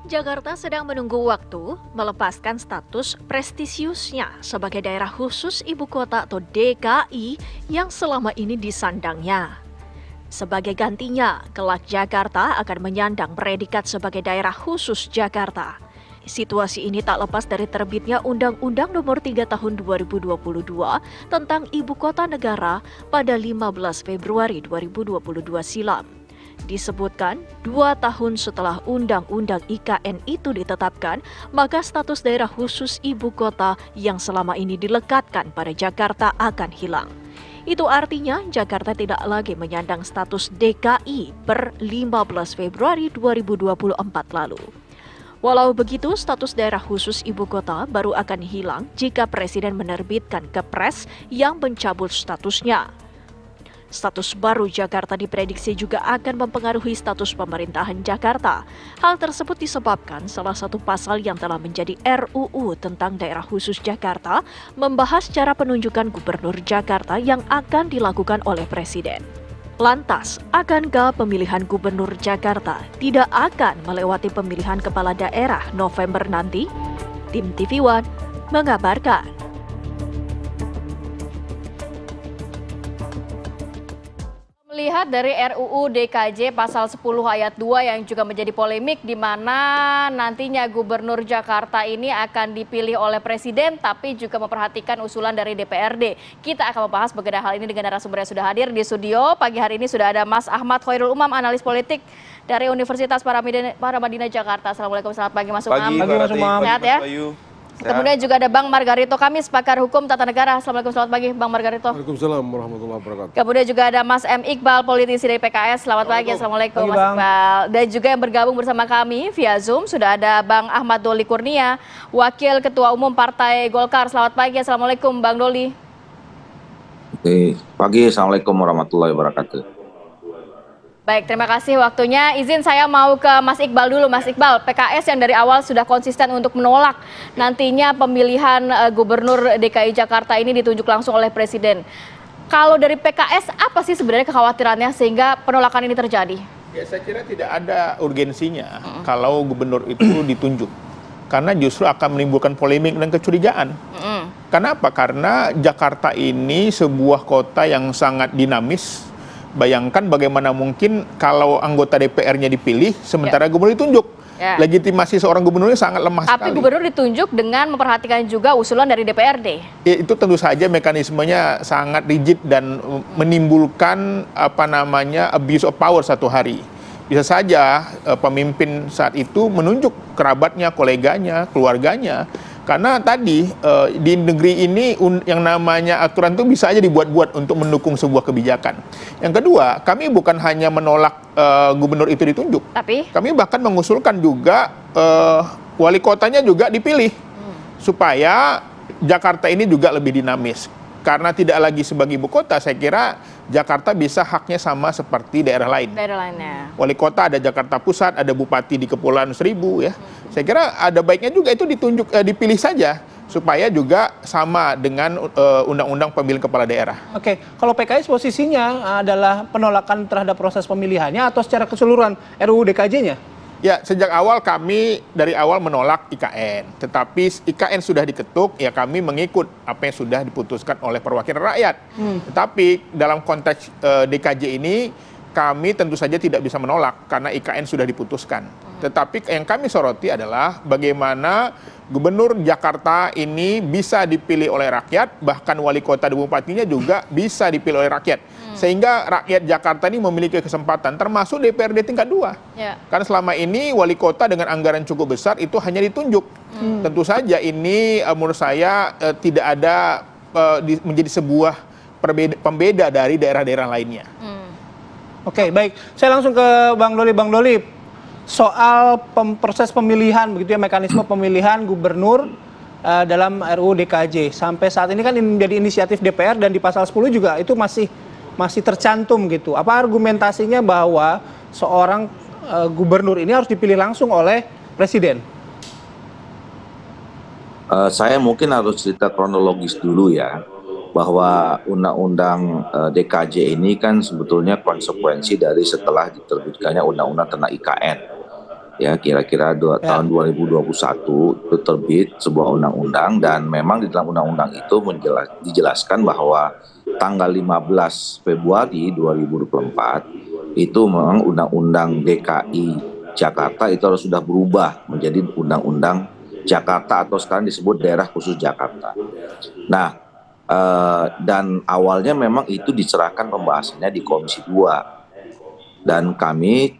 Jakarta sedang menunggu waktu melepaskan status prestisiusnya sebagai daerah khusus ibu kota atau DKI yang selama ini disandangnya. Sebagai gantinya, kelak Jakarta akan menyandang predikat sebagai daerah khusus Jakarta. Situasi ini tak lepas dari terbitnya Undang-Undang Nomor 3 Tahun 2022 tentang Ibu Kota Negara pada 15 Februari 2022 silam. Disebutkan, 2 tahun setelah Undang-Undang IKN itu ditetapkan, maka status daerah khusus ibu kota yang selama ini dilekatkan pada Jakarta akan hilang. Itu artinya Jakarta tidak lagi menyandang status DKI per 15 Februari 2024 lalu. Walau begitu, status daerah khusus ibu kota baru akan hilang jika Presiden menerbitkan Kepres yang mencabut statusnya. Status baru Jakarta diprediksi juga akan mempengaruhi status pemerintahan Jakarta. Hal tersebut disebabkan salah satu pasal yang telah menjadi RUU tentang daerah khusus Jakarta membahas cara penunjukan gubernur Jakarta yang akan dilakukan oleh Presiden. Lantas, akankah pemilihan gubernur Jakarta tidak akan melewati pemilihan kepala daerah November nanti? Tim TV One mengabarkan. Melihat dari RUU DKJ pasal 10 ayat 2 yang juga menjadi polemik di mana nantinya gubernur Jakarta ini akan dipilih oleh Presiden tapi juga memperhatikan usulan dari DPRD. Kita akan membahas mengenai hal ini dengan narasumber yang sudah hadir di studio. Pagi hari ini sudah ada Mas Ahmad Khairul Umam, analis politik dari Universitas Paramadina Jakarta. Assalamualaikum, selamat pagi Mas Umam. Pagi Mas Umam. Sehat ya? Kemudian juga ada Bang Margarito Kamis, pakar hukum tata negara. Assalamualaikum, selamat pagi Bang Margarito. Waalaikumsalam warahmatullahi wabarakatuh. Kemudian juga ada Mas M. Iqbal, politisi dari PKS. Selamat pagi, Assalamualaikum Mas Iqbal. Dan juga yang bergabung bersama kami via Zoom sudah ada Bang Ahmad Doli Kurnia, Wakil Ketua Umum Partai Golkar. Selamat pagi, Assalamualaikum Bang Doli. Oke, pagi, Assalamualaikum warahmatullahi wabarakatuh. Baik, terima kasih waktunya. Izin saya mau ke Mas Iqbal dulu. Mas Iqbal, PKS yang dari awal sudah konsisten untuk menolak nantinya pemilihan Gubernur DKI Jakarta ini ditunjuk langsung oleh Presiden. Kalau dari PKS, apa sih sebenarnya kekhawatirannya sehingga penolakan ini terjadi? Ya, saya kira tidak ada urgensinya kalau gubernur itu ditunjuk. Karena justru akan menimbulkan polemik dan kecurigaan. Kenapa? Karena Jakarta ini sebuah kota yang sangat dinamis. Bayangkan bagaimana mungkin kalau anggota DPR-nya dipilih, sementara gubernur ditunjuk. Legitimasi seorang gubernurnya sangat lemah sekali. Tapi gubernur ditunjuk dengan memperhatikan juga usulan dari DPRD. Ya, itu tentu saja mekanismenya sangat rigid dan menimbulkan abuse of power satu hari. Bisa saja pemimpin saat itu menunjuk kerabatnya, koleganya, keluarganya. Karena tadi di negeri ini yang namanya aturan itu bisa aja dibuat-buat untuk mendukung sebuah kebijakan. Yang kedua, kami bukan hanya menolak gubernur itu ditunjuk, tapi kami bahkan mengusulkan juga wali kotanya juga dipilih supaya Jakarta ini juga lebih dinamis. Karena tidak lagi sebagai ibu kota, saya kira Jakarta bisa haknya sama seperti daerah lain. Daerah lainnya. Wali kota ada Jakarta Pusat, ada bupati di Kepulauan Seribu ya. Saya kira ada baiknya juga itu dipilih saja supaya juga sama dengan undang-undang pemilihan kepala daerah. Oke, kalau PKS posisinya adalah penolakan terhadap proses pemilihannya atau secara keseluruhan RUU DKJ-nya? Ya, sejak awal kami dari awal menolak IKN. Tetapi IKN sudah diketuk, ya kami mengikut apa yang sudah diputuskan oleh perwakilan rakyat. Tetapi dalam konteks DKJ ini, kami tentu saja tidak bisa menolak karena IKN sudah diputuskan. Tetapi yang kami soroti adalah bagaimana gubernur Jakarta ini bisa dipilih oleh rakyat, bahkan wali kota dan bupatinya juga bisa dipilih oleh rakyat. Sehingga rakyat Jakarta ini memiliki kesempatan, termasuk DPRD tingkat 2. Karena selama ini wali kota dengan anggaran cukup besar itu hanya ditunjuk. Tentu saja ini menurut saya tidak ada menjadi sebuah pembeda dari daerah-daerah lainnya. Oke, baik. Saya langsung ke Bang Doli. Bang Doli, soal proses pemilihan, begitu ya, mekanisme pemilihan gubernur dalam RUU DKJ. Sampai saat ini kan menjadi inisiatif DPR dan di pasal 10 juga itu masih tercantum gitu. Apa argumentasinya bahwa seorang gubernur ini harus dipilih langsung oleh Presiden? Saya mungkin harus cerita kronologis dulu ya, bahwa undang-undang DKJ ini kan sebetulnya konsekuensi dari setelah diterbitkannya undang-undang tentang IKN. ya kira-kira tahun 2021 itu terbit sebuah undang-undang, dan memang di dalam undang-undang itu dijelaskan bahwa tanggal 15 Februari 2024 itu memang undang-undang DKI Jakarta itu harus sudah berubah menjadi undang-undang Jakarta atau sekarang disebut Daerah Khusus Jakarta. Nah, dan awalnya memang itu diserahkan pembahasannya di Komisi 2, dan kami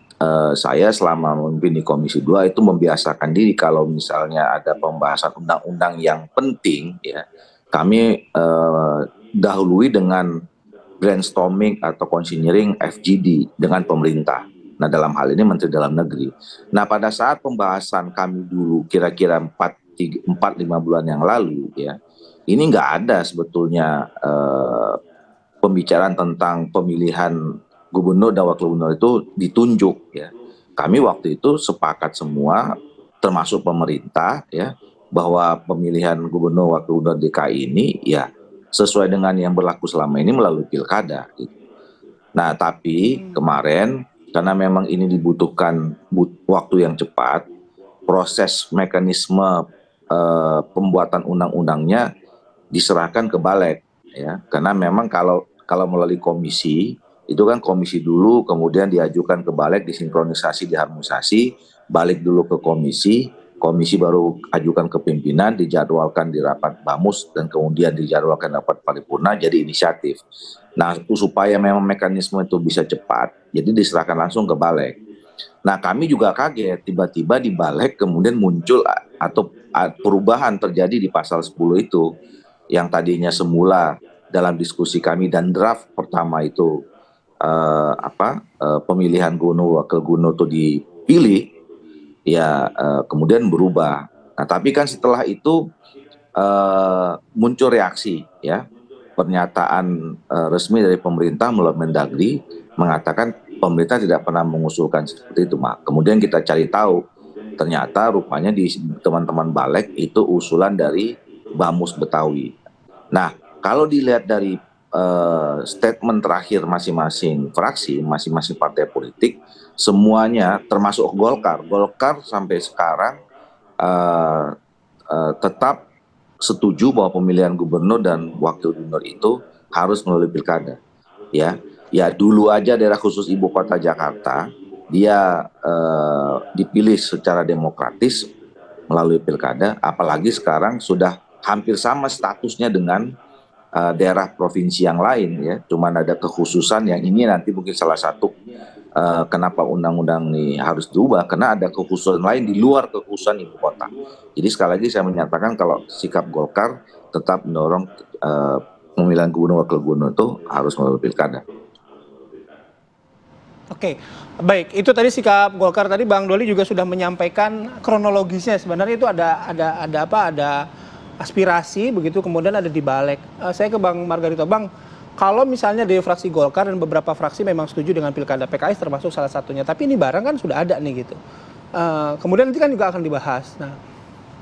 saya selama memimpin di Komisi 2 itu membiasakan diri kalau misalnya ada pembahasan undang-undang yang penting, ya kami dahului dengan brainstorming atau considering FGD dengan pemerintah. Nah, dalam hal ini Menteri Dalam Negeri. Nah, pada saat pembahasan kami dulu kira-kira 4-5 bulan yang lalu, ya ini nggak ada sebetulnya pembicaraan tentang pemilihan gubernur dan wakil gubernur itu ditunjuk, ya. Kami waktu itu sepakat semua, termasuk pemerintah, ya, bahwa pemilihan gubernur wakil gubernur DKI ini ya sesuai dengan yang berlaku selama ini melalui pilkada. Gitu. Nah, tapi kemarin karena memang ini dibutuhkan waktu yang cepat, proses mekanisme pembuatan undang-undangnya diserahkan ke Balek, ya, karena memang kalau melalui komisi itu kan komisi dulu, kemudian diajukan ke Balek, disinkronisasi, diharmonisasi, balik dulu ke komisi baru ajukan ke pimpinan, dijadwalkan di rapat Bamus, dan kemudian dijadwalkan rapat paripurna, jadi inisiatif. Nah, supaya memang mekanisme itu bisa cepat, jadi diserahkan langsung ke Balek. Nah, kami juga kaget, tiba-tiba di Balek kemudian muncul atau perubahan terjadi di pasal 10 itu, yang tadinya semula dalam diskusi kami dan draft pertama itu pemilihan gubernur wakil gubernur itu dipilih, ya kemudian berubah. Nah, tapi kan setelah itu muncul reaksi, ya, pernyataan resmi dari pemerintah melalui Mendagri mengatakan pemerintah tidak pernah mengusulkan seperti itu, Mak. Kemudian kita cari tahu, ternyata rupanya di teman-teman Balek itu usulan dari Bamus Betawi. Nah, kalau dilihat dari statement terakhir masing-masing fraksi, masing-masing partai politik, semuanya termasuk Golkar sampai sekarang tetap setuju bahwa pemilihan gubernur dan wakil gubernur itu harus melalui pilkada. Ya dulu aja daerah khusus ibu kota Jakarta dia dipilih secara demokratis melalui pilkada, apalagi sekarang sudah hampir sama statusnya dengan daerah provinsi yang lain, ya. Cuman ada kekhususan yang ini nanti mungkin salah satu kenapa undang-undang ini harus diubah, karena ada kekhususan lain di luar kekhususan ibu kota. Jadi sekali lagi saya menyatakan kalau sikap Golkar tetap mendorong pemilihan gubernur wakil gubernur itu harus melalui pilkada. Oke, baik. Itu tadi sikap Golkar. Tadi Bang Doli juga sudah menyampaikan kronologisnya. Sebenarnya itu ada aspirasi begitu, kemudian ada di Balek. Saya ke Bang Margarito. Bang, kalau misalnya dari fraksi Golkar dan beberapa fraksi memang setuju dengan pilkada, PKS termasuk salah satunya, tapi ini barang kan sudah ada nih gitu. Kemudian nanti kan juga akan dibahas. Nah,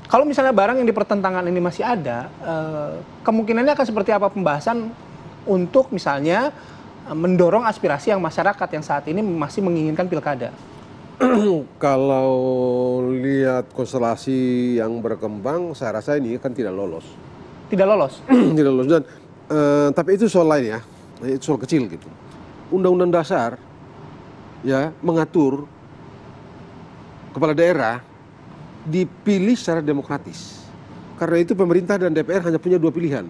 kalau misalnya barang yang di pertentangan ini masih ada, kemungkinannya akan seperti apa pembahasan untuk misalnya mendorong aspirasi yang masyarakat yang saat ini masih menginginkan pilkada? Kalau lihat konstelasi yang berkembang, saya rasa ini kan tidak lolos. Tidak lolos? Tidak lolos. Dan tapi itu soal lain, ya, itu soal kecil gitu. Undang-undang dasar ya mengatur kepala daerah dipilih secara demokratis. Karena itu pemerintah dan DPR hanya punya dua pilihan.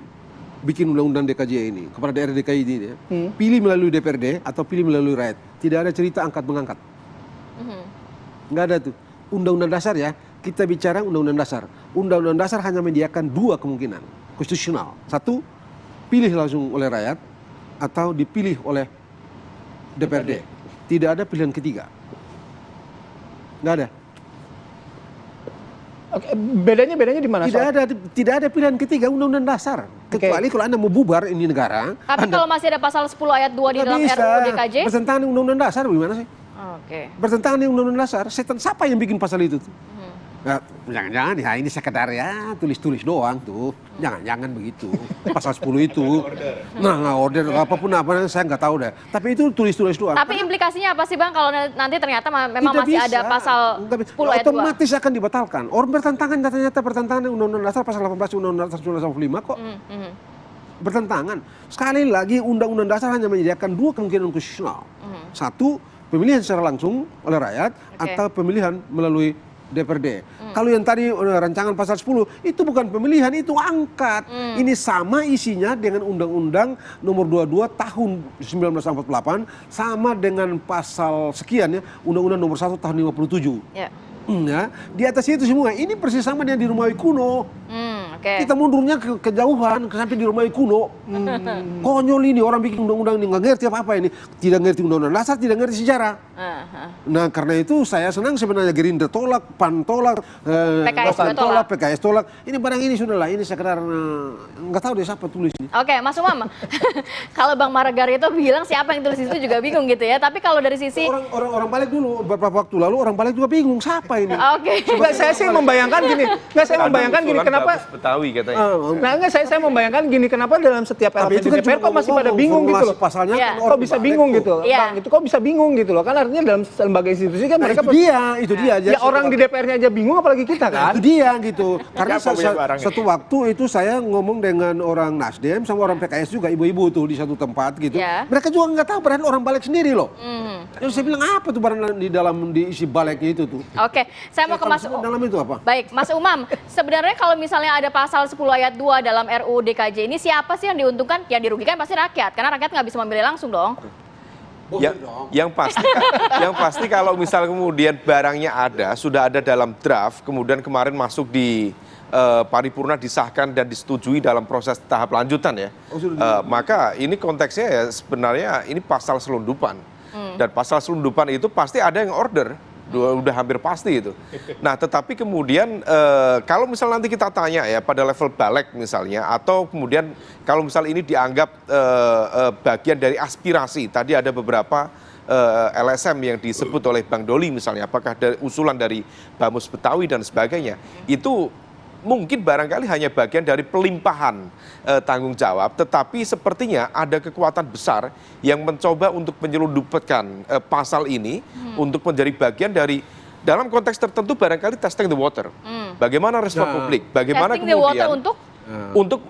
Bikin undang-undang DKJ ini, kepala daerah DKI ini, ya. Pilih melalui DPRD atau pilih melalui rakyat. Tidak ada cerita angkat-mengangkat. Nggak ada tuh. Undang-undang dasar, ya, kita bicara undang-undang dasar. Undang-undang dasar hanya menyediakan dua kemungkinan konstitusional. Satu, pilih langsung oleh rakyat atau dipilih oleh DPRD. Tidak ada pilihan ketiga. Nggak ada. Oke, bedanya di mana? Tidak ada pilihan ketiga undang-undang dasar. Kecuali kalau Anda mau bubar ini negara. Tapi kalau masih ada pasal 10 ayat 2 di dalam RUU DKJ? Bertentangan dengan undang-undang dasar, gimana sih? Oke. Bertentangan dengan undang-undang dasar. Siapa yang bikin pasal itu? Jangan-jangan ya ini sekedar ya tulis-tulis doang tuh. Jangan-jangan begitu. Pasal 10 itu. Nah, order apapun apa saya nggak tahu deh. Tapi itu tulis-tulis doang. Tapi implikasinya apa sih Bang kalau nanti ternyata memang masih ada pasal 10 ayat 2? Otomatis akan dibatalkan. Orang bertentangan ternyata bertentangan Undang-Undang Dasar pasal 18 Undang-Undang Dasar 1945 kok. Bertentangan. Sekali lagi Undang-Undang Dasar hanya menyediakan dua kemungkinan konstitusional. Satu, pemilihan secara langsung oleh rakyat atau pemilihan melalui DPRD. Kalau yang tadi rancangan pasal 10 itu bukan pemilihan, itu angkat. Ini sama isinya dengan Undang-Undang Nomor 22 Tahun 1948 sama dengan pasal sekian ya Undang-Undang Nomor 1 Tahun 57. Ya. Ya, di atas itu semua. Ini persis sama dengan di Romawi kuno. Kita mundurnya kejauhan sampai di Romawi kuno. Konyol ini orang bikin undang-undang ini nggak ngerti apa-apa ini. Tidak ngerti undang-undang dasar, tidak ngerti sejarah. Nah karena itu saya senang sebenarnya Gerindra tolak, PAN tolak, tolak, PKS tolak. Ini barang ini sudahlah, ini sekedar nggak tahu deh siapa tulis ini. Oke, Mas Umam. Kalau Bang Maragar itu bilang siapa yang tulis itu juga bingung gitu ya. Tapi kalau dari sisi orang balik dulu beberapa waktu lalu orang balik juga bingung siapa ini. Nggak, saya sih membayangkan gini. Nggak, saya membayangkan gini kenapa Betawi katanya. Nah, enggak, saya membayangkan gini kenapa dalam setiap RPJMD di DPR kok masih pada bingung gitu loh. Pasalnya kok bisa bingung gitu. Bang, itu kok bisa bingung gitu loh. Kan artinya dalam lembaga institusi kan mereka itu dia. Ya orang di DPR-nya aja bingung apalagi kita kan. Itu dia gitu. Karena satu waktu itu saya ngomong dengan orang Nasdem sama orang PKS juga ibu-ibu tuh di satu tempat gitu. Mereka juga nggak tahu padahal orang balik sendiri loh. Terus saya bilang apa tuh barang di dalam diisi baliknya itu tuh. Oke, saya mau ke Mas Umam. Dalam itu apa? Baik, Mas Umam. Sebenarnya kalau misalnya ada pasal 10 ayat 2 dalam RUU DKJ ini siapa sih yang diuntungkan? Yang dirugikan pasti rakyat, karena rakyat nggak bisa memilih langsung dong. Yang pasti kalau misal kemudian barangnya ada, sudah ada dalam draft, kemudian kemarin masuk di paripurna disahkan dan disetujui dalam proses tahap lanjutan ya. Maka ini konteksnya ya sebenarnya ini pasal selundupan. Dan pasal selundupan itu pasti ada yang order. Udah hampir pasti itu. Nah, tetapi kemudian kalau misal nanti kita tanya ya pada level balik misalnya, atau kemudian kalau misal ini dianggap bagian dari aspirasi, tadi ada beberapa LSM yang disebut oleh Bang Doli misalnya, apakah dari usulan dari Bamus Betawi dan sebagainya, itu mungkin barangkali hanya bagian dari pelimpahan tanggung jawab, tetapi sepertinya ada kekuatan besar yang mencoba untuk menyelundupkan pasal ini untuk menjadi bagian dari dalam konteks tertentu barangkali testing the water. Bagaimana respon publik, bagaimana testing kemudian the water untuk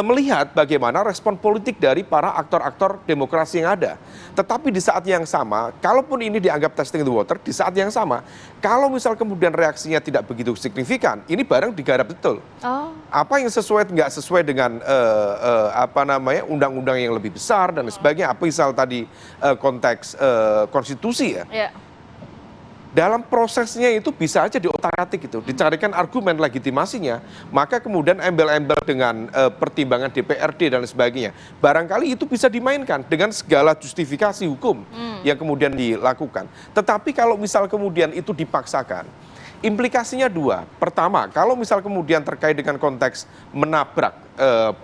melihat bagaimana respon politik dari para aktor-aktor demokrasi yang ada. Tetapi di saat yang sama, kalaupun ini dianggap testing the water, di saat yang sama, kalau misal kemudian reaksinya tidak begitu signifikan, ini barang digarap betul. Apa yang sesuai nggak sesuai dengan undang-undang yang lebih besar dan sebagainya, apa misal tadi konteks konstitusi ya. Dalam prosesnya itu bisa aja diotak-atik itu, dicarikan argumen legitimasinya, maka kemudian embel-embel dengan pertimbangan DPRD dan sebagainya. Barangkali itu bisa dimainkan dengan segala justifikasi hukum yang kemudian dilakukan. Tetapi kalau misal kemudian itu dipaksakan, implikasinya dua. Pertama, kalau misal kemudian terkait dengan konteks menabrak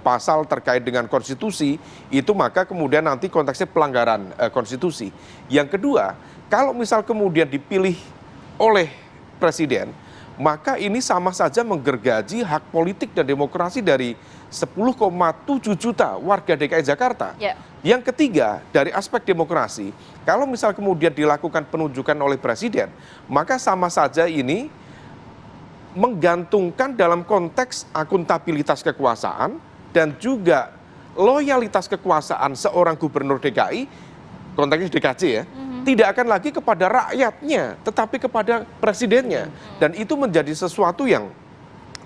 pasal terkait dengan konstitusi, itu maka kemudian nanti konteksnya pelanggaran konstitusi. Yang kedua, kalau misal kemudian dipilih oleh presiden, maka ini sama saja menggergaji hak politik dan demokrasi dari 10,7 juta warga DKI Jakarta. Yang ketiga, dari aspek demokrasi, kalau misal kemudian dilakukan penunjukan oleh presiden, maka sama saja ini menggantungkan dalam konteks akuntabilitas kekuasaan dan juga loyalitas kekuasaan seorang gubernur DKI, konteksnya DKJ ya, tidak akan lagi kepada rakyatnya, tetapi kepada presidennya. Dan itu menjadi sesuatu yang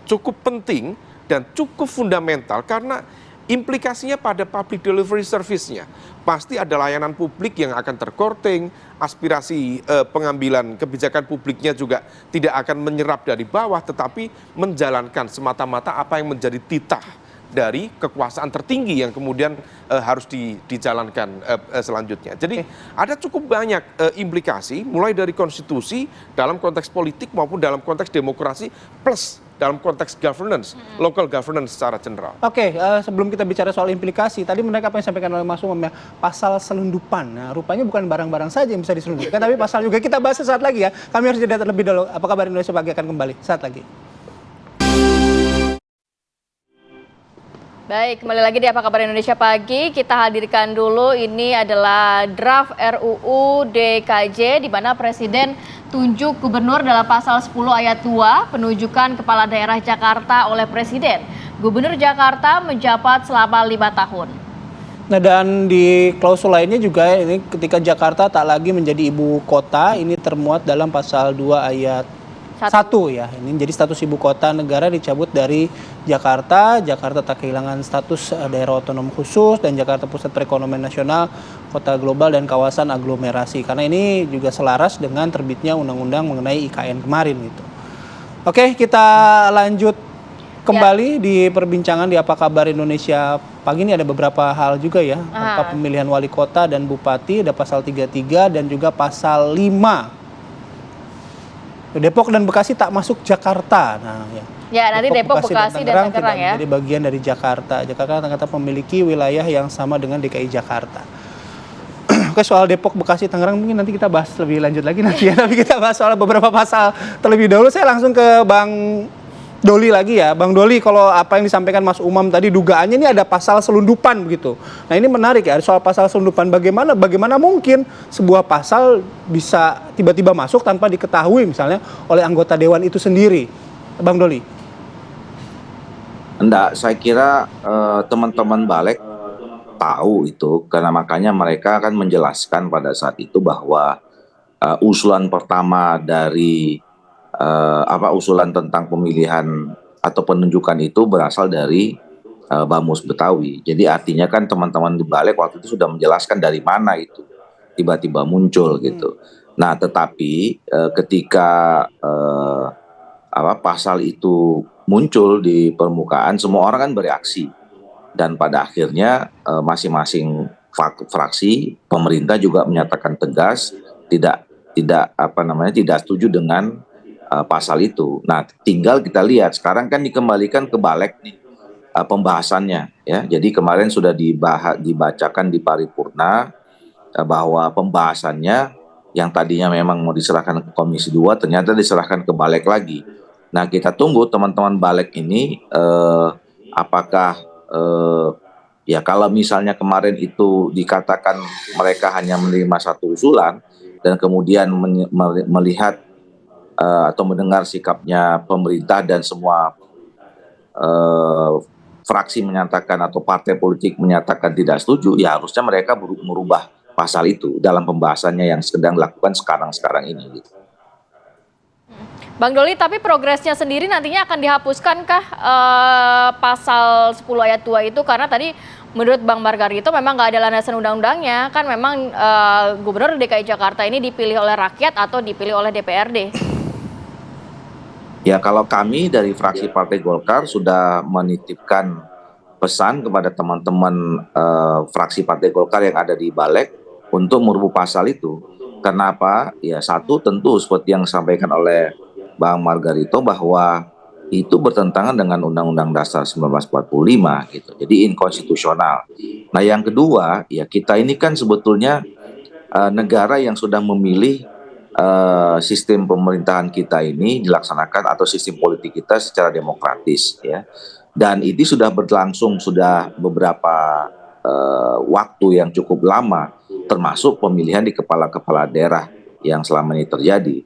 cukup penting dan cukup fundamental karena implikasinya pada public delivery service-nya. Pasti ada layanan publik yang akan terkorting, aspirasi pengambilan kebijakan publiknya juga tidak akan menyerap dari bawah, tetapi menjalankan semata-mata apa yang menjadi titah dari kekuasaan tertinggi yang kemudian harus dijalankan selanjutnya. Jadi ada cukup banyak implikasi mulai dari konstitusi dalam konteks politik maupun dalam konteks demokrasi plus dalam konteks governance, local governance secara general. Oke, sebelum kita bicara soal implikasi, tadi menarik apa yang disampaikan oleh Mas Umam ya, pasal selundupan. Nah, rupanya bukan barang-barang saja yang bisa diselundupkan, tapi pasal juga. Kita bahas sesaat lagi ya. Kami harus jeda terlebih dahulu. Apa kabar Indonesia Pagi akan kembali saat lagi. Baik, kembali lagi di Apa Kabar Indonesia Pagi. Kita hadirkan dulu, ini adalah draft RUU DKJ di mana Presiden tunjuk gubernur dalam pasal 10 ayat 2, penunjukan kepala daerah Jakarta oleh Presiden. Gubernur Jakarta menjabat selama 5 tahun. Nah, dan di klausul lainnya juga ini ketika Jakarta tak lagi menjadi ibu kota, ini termuat dalam pasal 2 ayat 1 ya. Ini jadi status ibu kota negara dicabut dari Jakarta. Jakarta tak kehilangan status daerah otonom khusus dan Jakarta Pusat Perekonomian Nasional, kota global dan kawasan aglomerasi. Karena ini juga selaras dengan terbitnya undang-undang mengenai IKN kemarin gitu. Oke, kita lanjut kembali di perbincangan di Apa Kabar Indonesia Pagi. Ini ada beberapa hal juga ya. Tentang pemilihan wali kota dan bupati, ada pasal 33 dan juga pasal 5. Depok dan Bekasi tak masuk Jakarta. Nah, ya nanti Depok, Bekasi dan Tangerang ya. Jadi bagian dari Jakarta. Jakarta ternyata memiliki wilayah yang sama dengan DKI Jakarta. Oke, soal Depok, Bekasi, Tangerang mungkin nanti kita bahas lebih lanjut lagi nanti ya. Tapi kita bahas soal beberapa pasal terlebih dahulu. Saya langsung ke Bang Doli lagi ya. Bang Doli, kalau apa yang disampaikan Mas Umam tadi, dugaannya ini ada pasal selundupan begitu. Nah, ini menarik ya, soal pasal selundupan. Bagaimana mungkin sebuah pasal bisa tiba-tiba masuk tanpa diketahui misalnya oleh anggota dewan itu sendiri. Bang Doli. Enggak, saya kira teman-teman Balik tahu itu, karena makanya mereka akan menjelaskan pada saat itu bahwa usulan pertama dari usulan tentang pemilihan atau penunjukan itu berasal dari Bamus Betawi. Jadi artinya kan teman-teman di Balik waktu itu sudah menjelaskan dari mana itu tiba-tiba muncul gitu. Nah, tetapi ketika pasal itu muncul di permukaan, semua orang kan bereaksi, dan pada akhirnya masing-masing fraksi pemerintah juga menyatakan tegas tidak setuju dengan pasal itu. Nah, tinggal kita lihat sekarang kan dikembalikan ke Balik nih pembahasannya ya. Jadi kemarin sudah dibacakan di paripurna bahwa pembahasannya yang tadinya memang mau diserahkan ke Komisi 2 ternyata diserahkan ke Balik lagi. Nah, kita tunggu teman-teman Balik ini apakah ya kalau misalnya kemarin itu dikatakan mereka hanya menerima satu usulan dan kemudian melihat atau mendengar sikapnya pemerintah dan semua fraksi menyatakan atau partai politik menyatakan tidak setuju, ya harusnya mereka merubah pasal itu dalam pembahasannya yang sedang dilakukan sekarang ini. Gitu. Bang Doli, tapi progresnya sendiri nantinya akan dihapuskan kah pasal 10 ayat 2 itu? Karena tadi menurut Bang Margarito memang nggak ada landasan undang-undangnya, kan memang Gubernur DKI Jakarta ini dipilih oleh rakyat atau dipilih oleh DPRD? Ya, kalau kami dari fraksi Partai Golkar sudah menitipkan pesan kepada teman-teman fraksi Partai Golkar yang ada di Balik untuk merubah pasal itu. Kenapa? Ya, satu tentu seperti yang disampaikan oleh Bang Margarito bahwa itu bertentangan dengan Undang-Undang Dasar 1945 gitu. Jadi inkonstitusional. Nah, yang kedua, ya kita ini kan sebetulnya negara yang sudah memilih sistem pemerintahan kita ini dilaksanakan atau sistem politik kita secara demokratis ya, dan ini sudah berlangsung sudah beberapa waktu yang cukup lama, termasuk pemilihan di kepala-kepala daerah yang selama ini terjadi,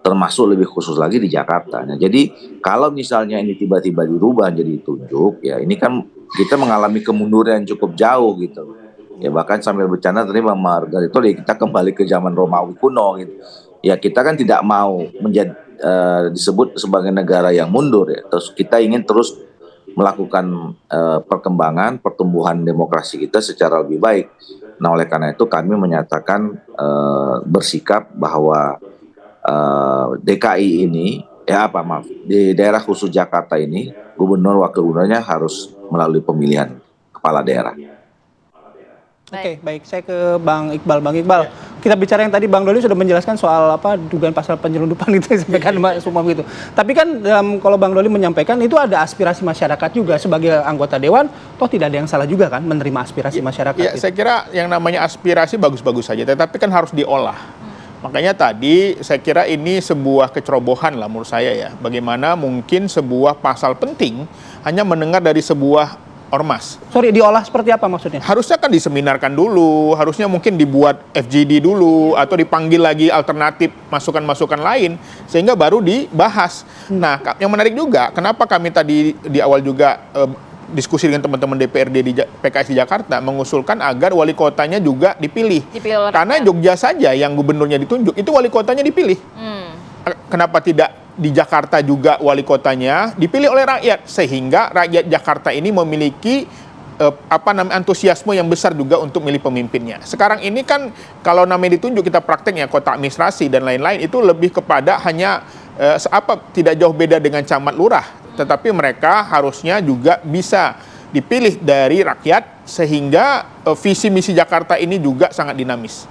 termasuk lebih khusus lagi di Jakarta. Nah, jadi kalau misalnya ini tiba-tiba dirubah jadi ditunjuk, ya ini kan kita mengalami kemunduran yang cukup jauh gitu. Ya, bahkan sambil bercanda tadi Bang Margarito, ya kita kembali ke zaman Romawi kuno gitu. Ya, kita kan tidak mau menjadi disebut sebagai negara yang mundur ya. Terus kita ingin terus melakukan perkembangan, pertumbuhan demokrasi kita secara lebih baik. Nah, oleh karena itu kami menyatakan bersikap bahwa DKI ini maaf, di daerah khusus Jakarta ini, gubernur wakil gubernurnya harus melalui pemilihan kepala daerah. Oke, baik. Saya ke Bang Iqbal. Bang Iqbal, kita bicara yang tadi Bang Doli sudah menjelaskan soal dugaan pasal penyelundupan itu yang disampaikan Mbak Sumam gitu. Tapi kan kalau Bang Doli menyampaikan itu ada aspirasi masyarakat juga sebagai anggota dewan, toh tidak ada yang salah juga kan menerima aspirasi masyarakat. Ya, gitu. saya kira yang namanya aspirasi bagus-bagus saja, tetapi kan harus diolah. Makanya tadi saya kira ini sebuah kecerobohan lah menurut saya ya. Bagaimana mungkin sebuah pasal penting hanya mendengar dari sebuah ormas. Sorry, diolah seperti apa maksudnya? Harusnya kan diseminarkan dulu, harusnya mungkin dibuat FGD dulu, atau dipanggil lagi alternatif masukan-masukan lain, sehingga baru dibahas. Nah, yang menarik juga, kenapa kami tadi di awal juga diskusi dengan teman-teman DPRD di PKS di Jakarta, mengusulkan agar wali kotanya juga dipilih. Karena Jogja saja yang gubernurnya ditunjuk, itu wali kotanya dipilih. Kenapa tidak di Jakarta juga wali kotanya dipilih oleh rakyat, sehingga rakyat Jakarta ini memiliki antusiasme yang besar juga untuk milih pemimpinnya. Sekarang ini kan kalau namanya ditunjuk, kita prakteknya kota administrasi dan lain-lain, itu lebih kepada hanya tidak jauh beda dengan camat lurah, tetapi mereka harusnya juga bisa dipilih dari rakyat, sehingga visi misi Jakarta ini juga sangat dinamis.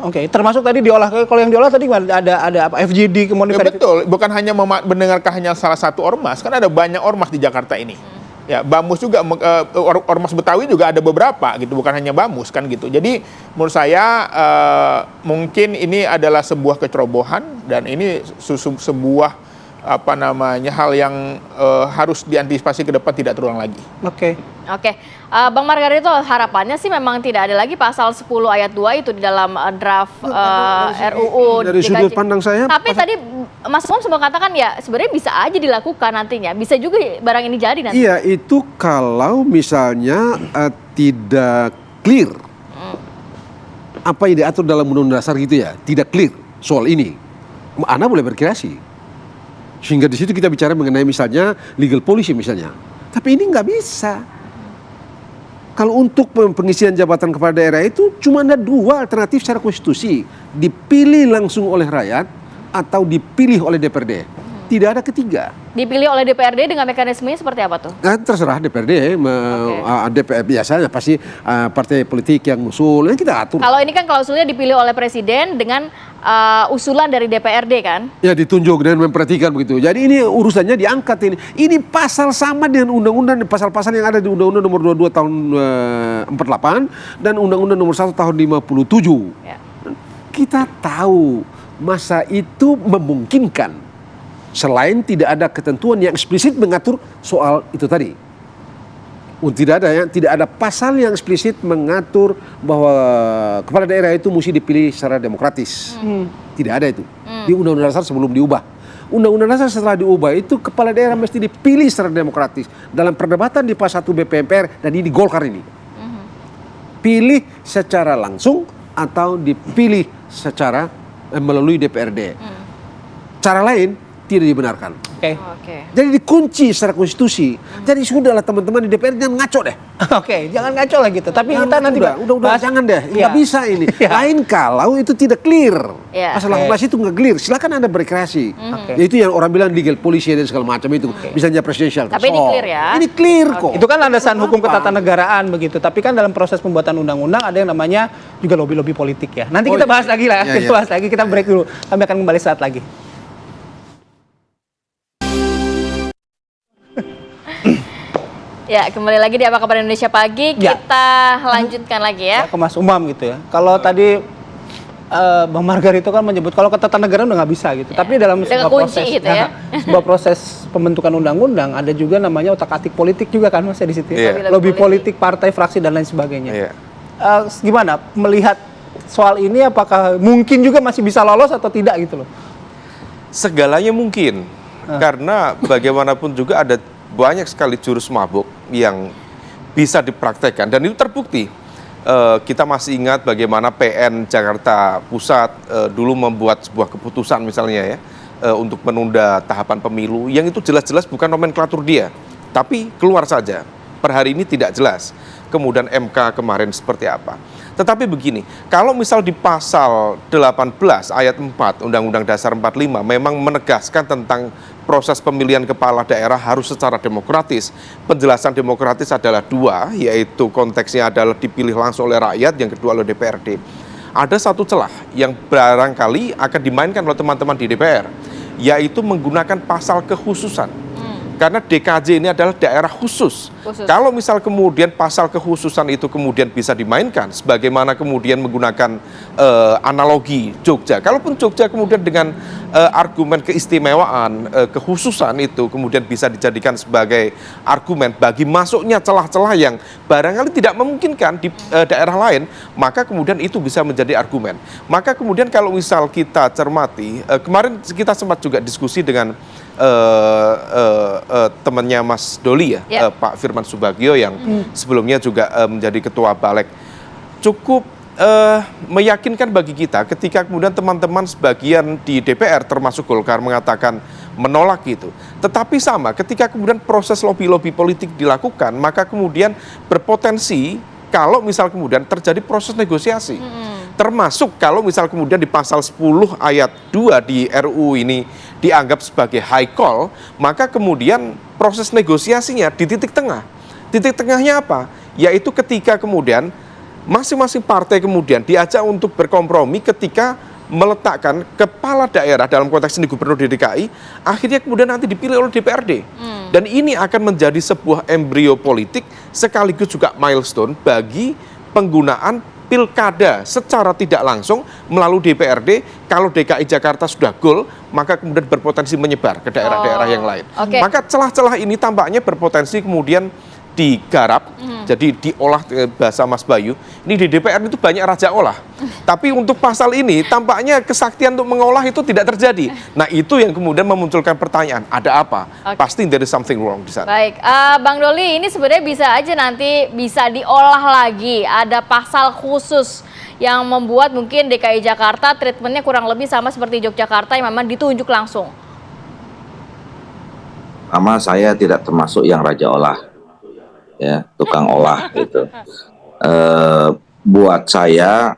Oke, termasuk tadi diolah. Kalau yang diolah tadi ada apa, FGD kemudian Ya, betul, bukan hanya mendengarkan hanya salah satu ormas, kan ada banyak ormas di Jakarta ini. Ya, Bamus juga, ormas Betawi juga ada beberapa gitu, bukan hanya Bamus kan gitu. Jadi menurut saya mungkin ini adalah sebuah kecerobohan, dan ini sebuah hal yang harus diantisipasi ke depan tidak terulang lagi. Oke. Bang Margarito, harapannya sih memang tidak ada lagi pasal 10 ayat 2 itu di dalam draft RUU dari sudut pandang saya. Tapi tadi Mas Mom sempat katakan ya sebenarnya bisa aja dilakukan nantinya, bisa juga barang ini jadi nanti. Iya, itu kalau misalnya tidak clear apa yang diatur dalam Undang-Undang Dasar gitu ya, tidak clear soal ini, Anda boleh berkreasi. Sehingga di situ kita bicara mengenai misalnya legal policy misalnya. Tapi ini nggak bisa. Kalau untuk pengisian jabatan kepala daerah itu cuma ada dua alternatif secara konstitusi. Dipilih langsung oleh rakyat atau dipilih oleh DPRD. Tidak ada ketiga. Dipilih oleh DPRD dengan mekanismenya seperti apa tuh? Nah, terserah DPRD. DPR biasanya pasti partai politik yang usul, yang kita atur. Kalau ini kan klausulnya dipilih oleh presiden dengan usulan dari DPRD kan? Ya, ditunjuk dan memperhatikan begitu. Jadi ini urusannya diangkat ini. Ini pasal sama dengan undang-undang, pasal-pasal yang ada di Undang-Undang nomor 22 tahun 48 dan Undang-Undang nomor 1 tahun 57. Ya. Kita tahu masa itu memungkinkan. Selain tidak ada ketentuan yang eksplisit mengatur soal itu tadi. Tidak ada pasal yang eksplisit mengatur bahwa kepala daerah itu mesti dipilih secara demokratis. Tidak ada itu. Di Undang-Undang Dasar sebelum diubah. Undang-Undang Dasar setelah diubah itu kepala daerah mesti dipilih secara demokratis. Dalam perdebatan di pas 1 BPMPR dan ini Golkar ini. Pilih secara langsung atau dipilih secara melalui DPRD. Cara lain tidak dibenarkan. Jadi dikunci secara konstitusi. Jadi sudahlah teman-teman di DPR jangan ngaco deh. Jangan ngaco lah gitu. Tapi kita nanti udah jangan deh. Nggak bisa ini. Lain kalau itu tidak clear. Pasal 18 itu nggak clear. Silakan Anda berkreasi. Itu yang orang bilang legal policy dan segala macam itu. Misalnya presidensial. Tapi ini clear ya. Ini clear kok. Itu kan landasan hukum ketatanegaraan begitu. Tapi kan dalam proses pembuatan undang-undang ada yang namanya juga lobby-lobby politik ya. Nanti kita bahas lagi lah. Kita bahas lagi. Kita break dulu. Kami akan kembali saat lagi. Ya, kembali lagi di Apa Kabar Indonesia Pagi. Kita lanjutkan lagi ya. Ke Mas Umam gitu ya. Kalau tadi Bang Margarito kan menyebut kalau ketatanegaraan udah nggak bisa gitu. Tapi dalam sebuah proses, gitu ya. sebuah proses pembentukan undang-undang ada juga namanya otak-atik politik juga kan Mas ya di situ. Lobby politik, partai, fraksi dan lain sebagainya. Gimana melihat soal ini, apakah mungkin juga masih bisa lolos atau tidak gitu loh? Segalanya mungkin. Karena bagaimanapun juga ada banyak sekali jurus mabuk yang bisa dipraktekkan dan itu terbukti. Kita masih ingat bagaimana PN Jakarta Pusat dulu membuat sebuah keputusan misalnya ya untuk menunda tahapan pemilu yang itu jelas-jelas bukan nomenklatur dia, tapi keluar saja. Per hari ini tidak jelas. Kemudian MK kemarin seperti apa. Tetapi begini, kalau misal di pasal 18 ayat 4 Undang-Undang Dasar 45 memang menegaskan tentang proses pemilihan kepala daerah harus secara demokratis. Penjelasan demokratis adalah dua, yaitu konteksnya adalah dipilih langsung oleh rakyat, yang kedua oleh DPRD. Ada satu celah yang barangkali akan dimainkan oleh teman-teman di DPR, yaitu menggunakan pasal kekhususan. Karena DKJ ini adalah daerah khusus. Kalau misal kemudian pasal kekhususan itu kemudian bisa dimainkan, sebagaimana kemudian menggunakan analogi Jogja. Kalaupun Jogja kemudian dengan argumen keistimewaan, kekhususan itu kemudian bisa dijadikan sebagai argumen bagi masuknya celah-celah yang barangkali tidak memungkinkan di daerah lain, maka kemudian itu bisa menjadi argumen. Maka kemudian kalau misal kita cermati, kemarin kita sempat juga diskusi dengan temannya Mas Doli ya, Pak Firman Subagio yang sebelumnya juga menjadi ketua Balek, cukup meyakinkan bagi kita ketika kemudian teman-teman sebagian di DPR termasuk Golkar mengatakan menolak itu. Tetapi sama ketika kemudian proses lobby-lobby politik dilakukan, maka kemudian berpotensi kalau misal kemudian terjadi proses negosiasi. Termasuk kalau misal kemudian di pasal 10 ayat 2 di RUU ini dianggap sebagai high call, maka kemudian proses negosiasinya di titik tengah. Titik tengahnya apa? Yaitu ketika kemudian masing-masing partai kemudian diajak untuk berkompromi ketika meletakkan kepala daerah dalam konteks ini gubernur DKI, akhirnya kemudian nanti dipilih oleh DPRD. Dan ini akan menjadi sebuah embrio politik sekaligus juga milestone bagi penggunaan pilkada secara tidak langsung melalui DPRD. Kalau DKI Jakarta sudah goal, maka kemudian berpotensi menyebar ke daerah-daerah yang lain. Maka celah-celah ini tampaknya berpotensi kemudian digarap, jadi diolah bahasa Mas Bayu. Ini di DPR itu banyak raja olah. Tapi untuk pasal ini tampaknya kesaktian untuk mengolah itu tidak terjadi. Nah itu yang kemudian memunculkan pertanyaan, ada apa? Pasti there is something wrong di sana. Baik, Bang Doli, ini sebenarnya bisa aja nanti bisa diolah lagi. Ada pasal khusus yang membuat mungkin DKI Jakarta treatmentnya kurang lebih sama seperti Yogyakarta yang memang ditunjuk langsung. Sama saya tidak termasuk yang raja olah. Ya, tukang olah gitu. Buat saya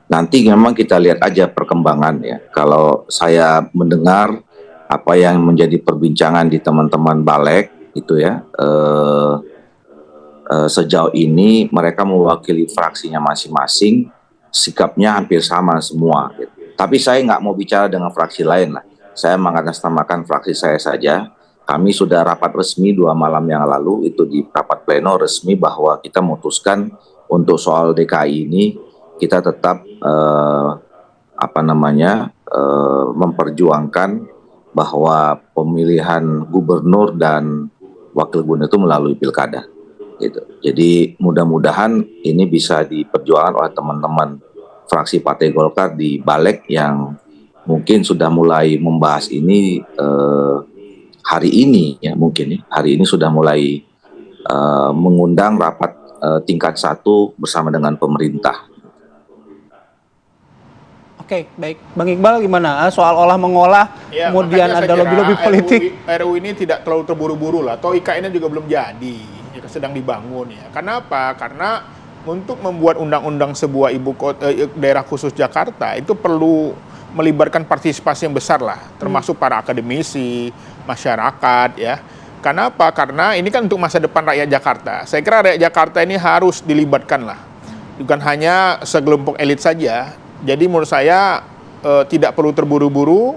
nanti memang kita lihat aja perkembangan ya. Kalau saya mendengar apa yang menjadi perbincangan di teman-teman Balek itu ya, sejauh ini mereka mewakili fraksinya masing-masing, sikapnya hampir sama semua. Gitu. Tapi saya nggak mau bicara dengan fraksi lain lah. Saya mengatasnamakan fraksi saya saja. Kami sudah rapat resmi 2 malam yang lalu, itu di rapat pleno resmi bahwa kita memutuskan untuk soal DKI ini kita tetap memperjuangkan bahwa pemilihan gubernur dan wakil gubernur itu melalui pilkada. Gitu. Jadi mudah-mudahan ini bisa diperjuangkan oleh teman-teman fraksi Partai Golkar di Balek yang mungkin sudah mulai membahas ini. Hari ini ya mungkin hari ini sudah mulai mengundang rapat tingkat 1 bersama dengan pemerintah. Oke, baik. Bang Iqbal gimana soal olah mengolah ya, kemudian ada lobby-lobby politik? RUU ini tidak terlalu terburu-buru lah. Atau IKN-nya juga belum jadi, ya, sedang dibangun ya. Kenapa? Karena untuk membuat undang-undang sebuah ibu kota daerah khusus Jakarta itu perlu melibatkan partisipasi yang besar lah, termasuk para akademisi, masyarakat ya. Kenapa? Karena ini kan untuk masa depan rakyat Jakarta. Saya kira rakyat Jakarta ini harus dilibatkan lah, bukan hanya segelompok elit saja. Jadi menurut saya tidak perlu terburu-buru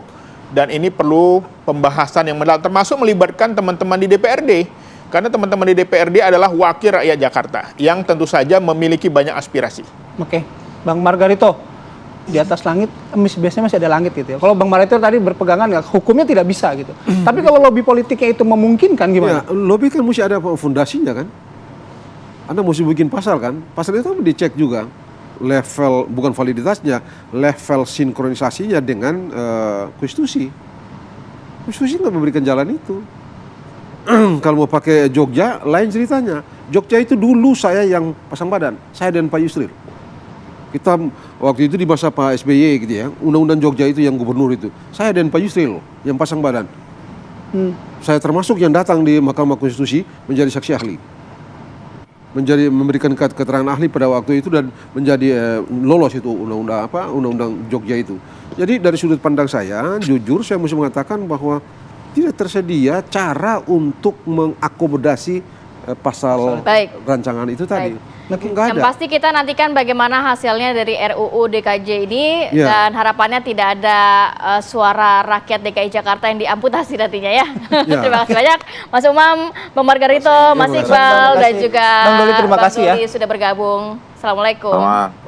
dan ini perlu pembahasan yang mendalam, termasuk melibatkan teman-teman di DPRD. Karena teman-teman di DPRD adalah wakil rakyat Jakarta yang tentu saja memiliki banyak aspirasi. Oke, Bang Margarito. Di atas langit, biasanya masih ada langit gitu ya. Kalau Bang Margarito tadi berpegangan ya, hukumnya tidak bisa gitu. Tapi kalau lobby politiknya itu memungkinkan gimana? Ya, lobby kan mesti ada fondasinya kan. Anda mesti bikin pasal kan. Pasal itu dicek juga level, bukan validitasnya, level sinkronisasinya dengan konstitusi. Konstitusi nggak memberikan jalan itu. Kalau mau pakai Jogja, lain ceritanya. Jogja itu dulu saya yang pasang badan, saya dan Pak Yusril. Kita waktu itu di masa Pak SBY gitu ya, undang-undang Jogja itu yang gubernur itu, saya dan Pak Yusril yang pasang badan. Saya termasuk yang datang di Mahkamah Konstitusi menjadi saksi ahli. memberikan keterangan ahli pada waktu itu dan menjadi lolos itu undang-undang Jogja itu. Jadi dari sudut pandang saya, jujur saya mesti mengatakan bahwa tidak tersedia cara untuk mengakomodasi pasal rancangan itu tadi. Nggak Yang ada. pasti kita nantikan bagaimana hasilnya dari RUU DKJ ini dan harapannya tidak ada suara rakyat DKI Jakarta yang diamputasi nantinya ya. Terima kasih banyak Mas Umam, Bang Margarito, Mas Iqbal dan juga Bang Doli, terima kasih Bang Doli sudah bergabung. Assalamualaikum.